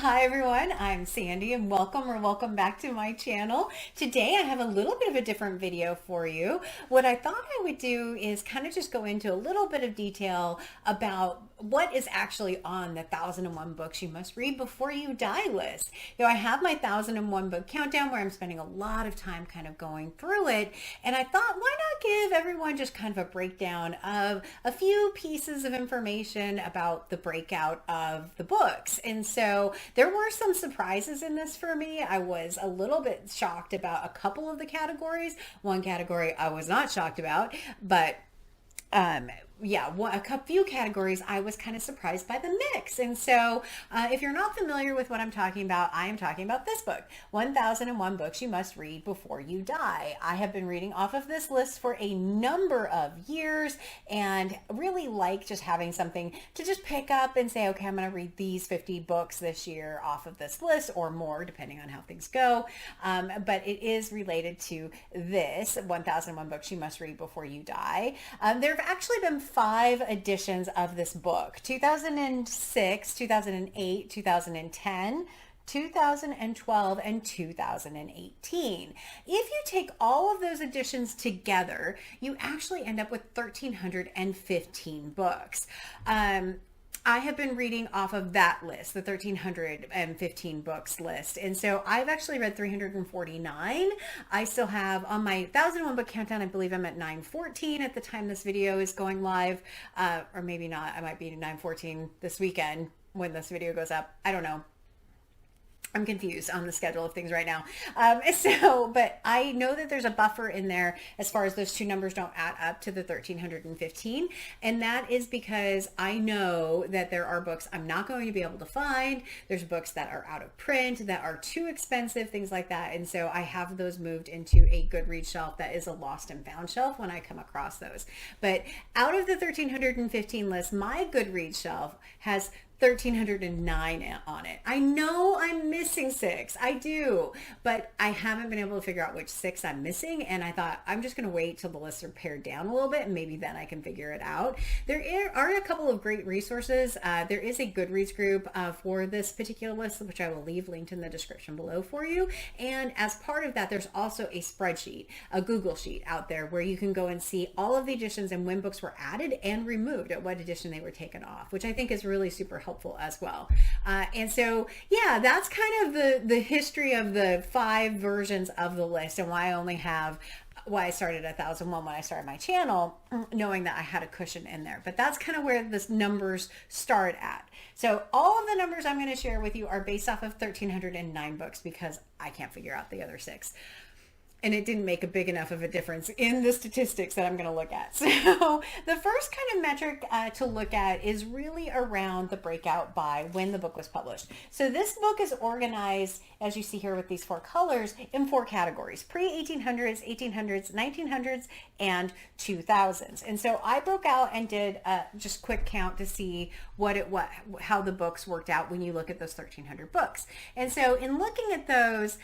Hi everyone, I'm Sandy and welcome back to my channel. Today I have a little bit of a different video for you. What I thought I would do is kind of just go into a little bit of detail about what is actually on the 1001 books you must read before you die list. I have my 1001 book countdown where I'm spending a lot of time kind of going through it, and I thought, why not give everyone just kind of a breakdown of a few pieces of information about the breakout of the books. And so there were some surprises in this for me. I was a little bit shocked about a couple of the categories. One category I was not shocked about, but few categories I was kind of surprised by the mix. And so if you're not familiar with what I'm talking about, I am talking about this book, 1001 Books You Must Read Before You Die. I have been reading off of this list for a number of years and really like just having something to just pick up and say, okay, I'm going to read these 50 books this year off of this list or more, depending on how things go. But it is related to this 1001 Books You Must Read Before You Die. There have actually been 5 editions of this book: 2006, 2008, 2010, 2012, and 2018. If you take all of those editions together, you actually end up with 1,315 books. I have been reading off of that list, the 1,315 books list. And so I've actually read 349. I still have on my 1001 book countdown, I believe I'm at 914 at the time this video is going live, or maybe not. I might be 914 this weekend when this video goes up. I don't know. I'm confused on the schedule of things right now. But I know that there's a buffer in there as far as those two numbers don't add up to the 1,315. And that is because I know that there are books I'm not going to be able to find. There's books that are out of print, that are too expensive, things like that. And so I have those moved into a Goodreads shelf that is a lost and found shelf when I come across those. But out of the 1,315 list, my Goodreads shelf has 1,309 on it. I know I'm missing 6. I do, but I haven't been able to figure out which 6 I'm missing. And I thought I'm just going to wait till the lists are pared down a little bit, and maybe then I can figure it out. There are a couple of great resources. There is a Goodreads group for this particular list, which I will leave linked in the description below for you. And as part of that, there's also a spreadsheet, a Google sheet out there where you can go and see all of the editions and when books were added and removed, at what edition they were taken off, which I think is really super helpful as well. And so, yeah, that's kind of the history of the 5 versions of the list and why I started at 1001 when I started my channel, knowing that I had a cushion in there. But that's kind of where the numbers start at. So all of the numbers I'm going to share with you are based off of 1,309 books because I can't figure out the other 6. And it didn't make a big enough of a difference in the statistics that I'm going to look at. So the first kind of metric to look at is really around the breakout by when the book was published. So this book is organized, as you see here with these 4 colors, in 4 categories: pre-1800s, 1800s, 1900s, and 2000s. And so I broke out and did just quick count to see how the books worked out when you look at those 1,300 books. And so in looking at those,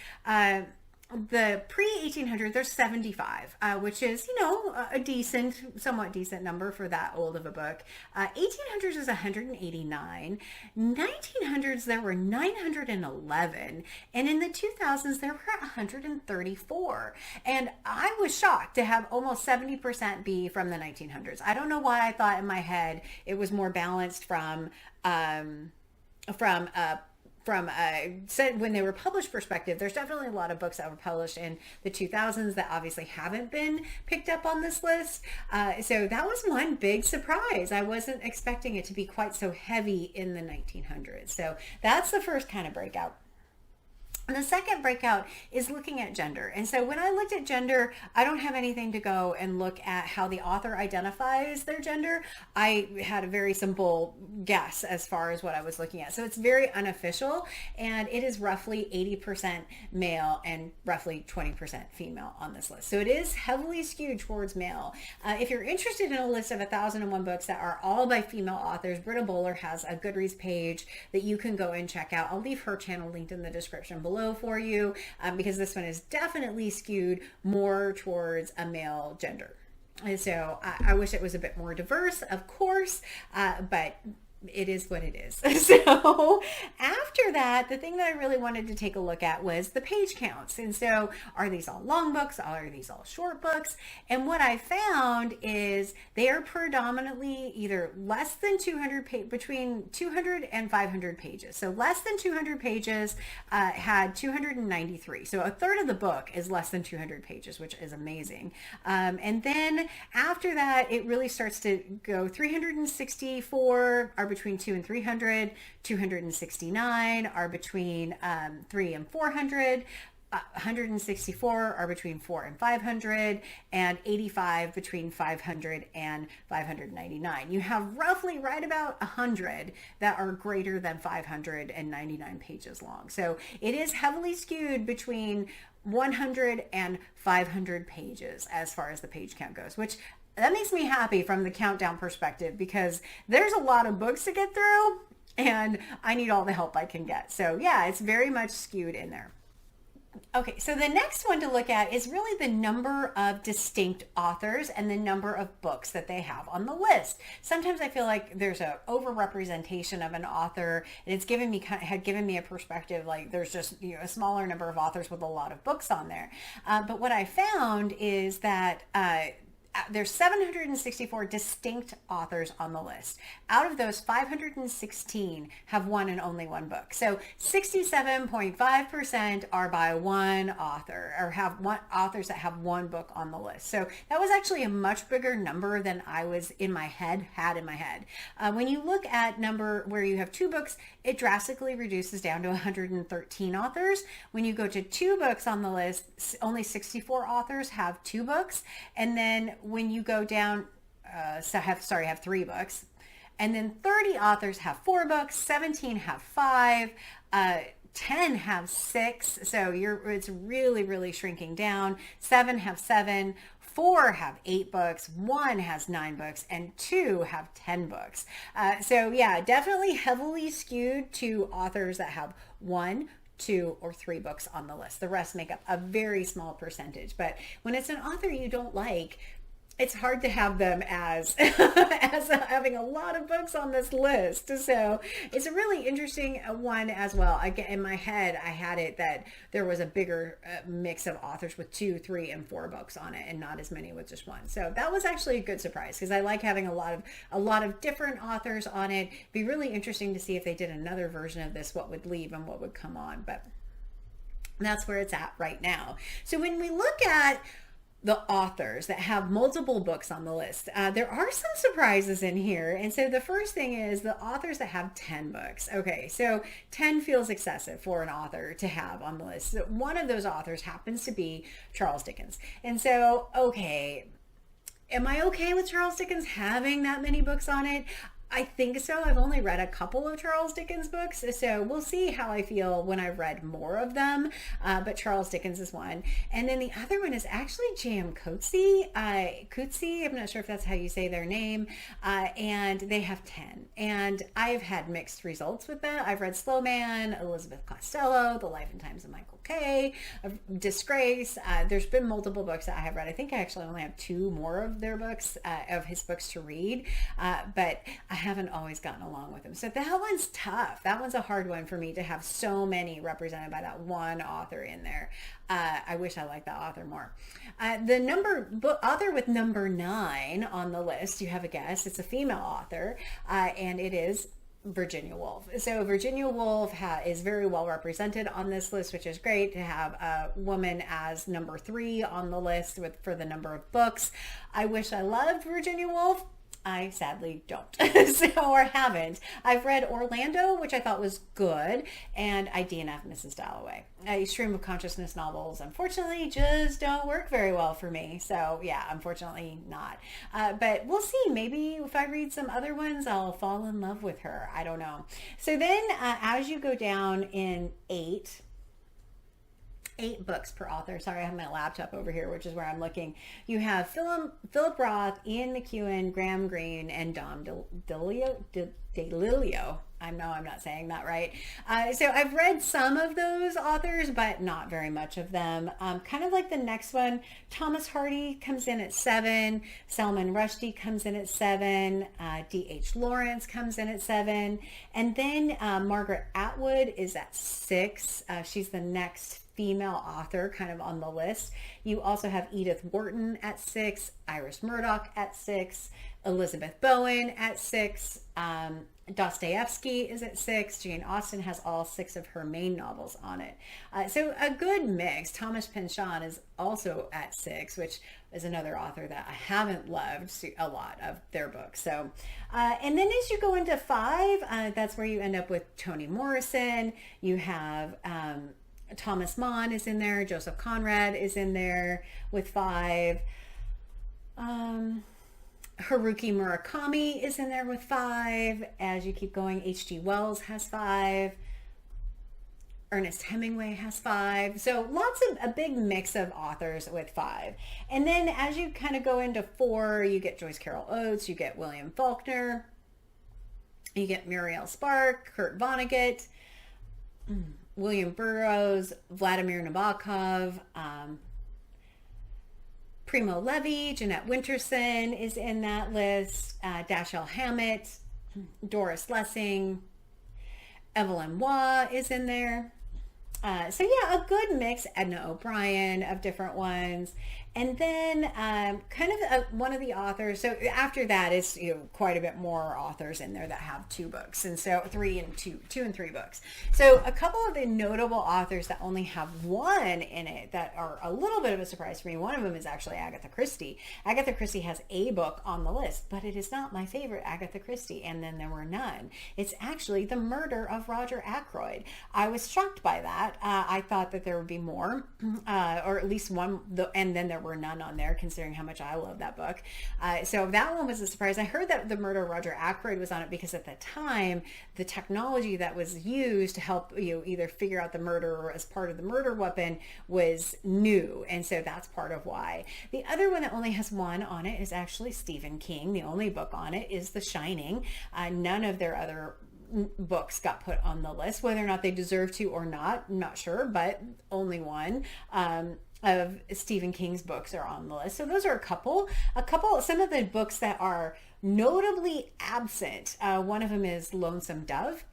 the pre-1800, there's 75, which is, a somewhat decent number for that old of a book. 1800s is 189. 1900s, there were 911. And in the 2000s, there were 134. And I was shocked to have almost 70% be from the 1900s. I don't know why I thought in my head it was more balanced from when they were published perspective. There's definitely a lot of books that were published in the 2000s that obviously haven't been picked up on this list. So that was one big surprise. I wasn't expecting it to be quite so heavy in the 1900s. So that's the first kind of breakout. And the second breakout is looking at gender. And so when I looked at gender, I don't have anything to go and look at how the author identifies their gender. I had a very simple guess as far as what I was looking at. So it's very unofficial, and it is roughly 80% male and roughly 20% female on this list. So it is heavily skewed towards male. If you're interested in a list of 1001 books that are all by female authors, Britta Bowler has a Goodreads page that you can go and check out. I'll leave her channel linked in the description below for you, because this one is definitely skewed more towards a male gender. And so I wish it was a bit more diverse, of course, but it is what it is. So after that, the thing that I really wanted to take a look at was the page counts. And so are these all long books? Are these all short books? And what I found is they are predominantly either less than 200, between 200 and 500 pages. So less than 200 pages had 293. So a third of the book is less than 200 pages, which is amazing. And then after that, it really starts to go 364 are between 2 and 300, 269 are between 3 and 400, 164 are between 4 and 500, and 85 between 500 and 599. You have roughly right about 100 that are greater than 599 pages long. So it is heavily skewed between 100 and 500 pages as far as the page count goes, which that makes me happy from the countdown perspective, because there's a lot of books to get through and I need all the help I can get. So yeah, it's very much skewed in there. Okay, so the next one to look at is really the number of distinct authors and the number of books that they have on the list. Sometimes I feel like there's a overrepresentation of an author, and it's had given me a perspective like there's just a smaller number of authors with a lot of books on there. But what I found is that there's 764 distinct authors on the list. Out of those, 516 have one and only one book. So 67.5% are by one author, or have one authors that have one book on the list. So that was actually a much bigger number than I was had in my head. When you look at number where you have two books, it drastically reduces down to 113 authors. When you go to two books on the list, only 64 authors have two books. And then when you go down, have three books. And then 30 authors have four books, 17 have five, 10 have six. So it's really, really shrinking down. 7 have 7. 4 have 8 books, 1 has 9 books, and 2 have 10 books. So yeah, definitely heavily skewed to authors that have 1, 2, or 3 books on the list. The rest make up a very small percentage. But when it's an author you don't like, it's hard to have them as having a lot of books on this list. So it's a really interesting one as well. In my head, I had it that there was a bigger mix of authors with 2, 3, and 4 books on it, and not as many with just one. So that was actually a good surprise, because I like having a lot of different authors on it. It'd be really interesting to see if they did another version of this, what would leave and what would come on. But that's where it's at right now. So when we look at the authors that have multiple books on the list, there are some surprises in here. And so the first thing is the authors that have 10 books. Okay, so 10 feels excessive for an author to have on the list. So one of those authors happens to be Charles Dickens. And so, okay, am I okay with Charles Dickens having that many books on it? I think so. I've only read a couple of Charles Dickens books, so we'll see how I feel when I've read more of them. But Charles Dickens is one. And then the other one is actually J.M. Coetzee. Coetzee, I'm not sure if that's how you say their name. And they have 10. And I've had mixed results with that. I've read Slow Man, Elizabeth Costello, The Life and Times of Michael Kay, Disgrace. There's been multiple books that I have read. I think I actually only have 2 more of their books, of his books to read. But I haven't always gotten along with him. So that one's tough. That one's a hard one for me to have so many represented by that one author in there. I wish I liked that author more. The author with number 9 on the list, you have a guess. It's a female author, and it is Virginia Woolf. So Virginia Woolf is very well represented on this list, which is great to have a woman as number 3 on the list for the number of books. I wish I loved Virginia Woolf. I sadly don't, or haven't. I've read Orlando, which I thought was good, and I DNF Mrs. Dalloway. Stream of consciousness novels, unfortunately, just don't work very well for me. So yeah, unfortunately not. But we'll see. Maybe if I read some other ones, I'll fall in love with her. I don't know. So then as you go down in 8 books per author. Sorry, I have my laptop over here, which is where I'm looking. You have Philip Roth, Ian McEwan, Graham Greene, and Dom DeLillo. I know I'm not saying that right. So I've read some of those authors, but not very much of them. Kind of like the next one, Thomas Hardy comes in at 7. Salman Rushdie comes in at 7. D.H. Lawrence comes in at 7. And then Margaret Atwood is at 6. She's the next female author kind of on the list. You also have Edith Wharton at 6, Iris Murdoch at 6, Elizabeth Bowen at 6, Dostoevsky is at 6. Jane Austen has all 6 of her main novels on it. So a good mix. Thomas Pynchon is also at 6, which is another author that I haven't loved a lot of their books. So, and then as you go into 5, that's where you end up with Toni Morrison. You have Thomas Mann is in there. Joseph Conrad is in there with 5. Haruki Murakami is in there with 5. As you keep going, H.G. Wells has 5. Ernest Hemingway has 5. So lots of a big mix of authors with 5. And then as you kind of go into 4, you get Joyce Carol Oates, you get William Faulkner, you get Muriel Spark, Kurt Vonnegut, William Burroughs, Vladimir Nabokov, Primo Levi, Jeanette Winterson is in that list, Dashiell Hammett, Doris Lessing, Evelyn Waugh is in there. So yeah, a good mix, Edna O'Brien of different ones. And then kind of one of the authors, so after that is quite a bit more authors in there that have 2 books, and so 2 and 3 books. So a couple of the notable authors that only have 1 in it that are a little bit of a surprise for me. One of them is actually Agatha Christie. Agatha Christie has a book on the list, but it is not my favorite Agatha Christie, and then there were none. It's actually The Murder of Roger Ackroyd. I was shocked by that. I thought that there would be more, or at least one, and then there were none on there, considering how much I love that book. So that one was a surprise. I heard that The Murder of Roger Ackroyd was on it because at the time, the technology that was used to help either figure out the murder or as part of the murder weapon was new. And so that's part of why. The other one that only has 1 on it is actually Stephen King. The only book on it is The Shining. None of their other books got put on the list. Whether or not they deserve to or not, I'm not sure, but only 1 of Stephen King's books are on the list. So those are a couple, some of the books that are notably absent. One of them is Lonesome Dove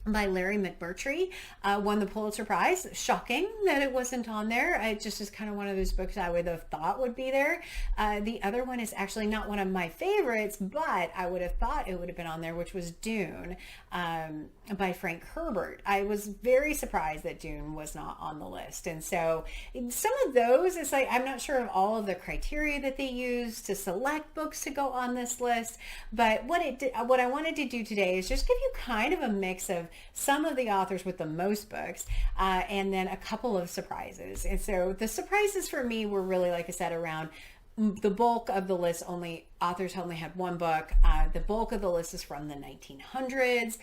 by Larry McMurtry, won the Pulitzer Prize. Shocking that it wasn't on there. It just is kind of one of those books I would have thought would be there. The other one is actually not one of my favorites, but I would have thought it would have been on there, which was Dune by Frank Herbert. I was very surprised that Dune was not on the list. And so some of those, it's like, I'm not sure of all of the criteria that they use to select books to go on this list, but what I wanted to do today is just give you kind of a mix of some of the authors with the most books, and then a couple of surprises. And so the surprises for me were really, like I said, around the bulk of the list. Authors only had 1 book. The bulk of the list is from the 1900s,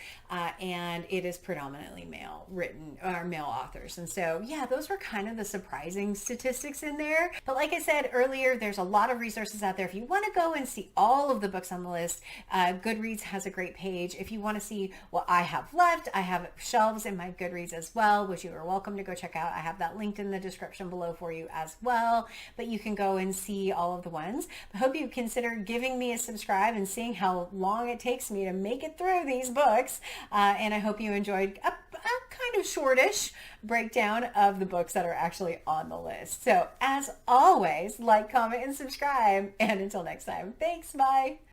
and it is predominantly male authors. And so, yeah, those were kind of the surprising statistics in there. But like I said earlier, there's a lot of resources out there. If you want to go and see all of the books on the list, Goodreads has a great page. If you want to see what I have left, I have shelves in my Goodreads as well, which you are welcome to go check out. I have that linked in the description below for you as well. But you can go and see all of the ones. I hope you consider giving me a subscribe and seeing how long it takes me to make it through these books. And I hope you enjoyed a kind of shortish breakdown of the books that are actually on the list. So as always, like, comment, and subscribe. And until next time, thanks, bye.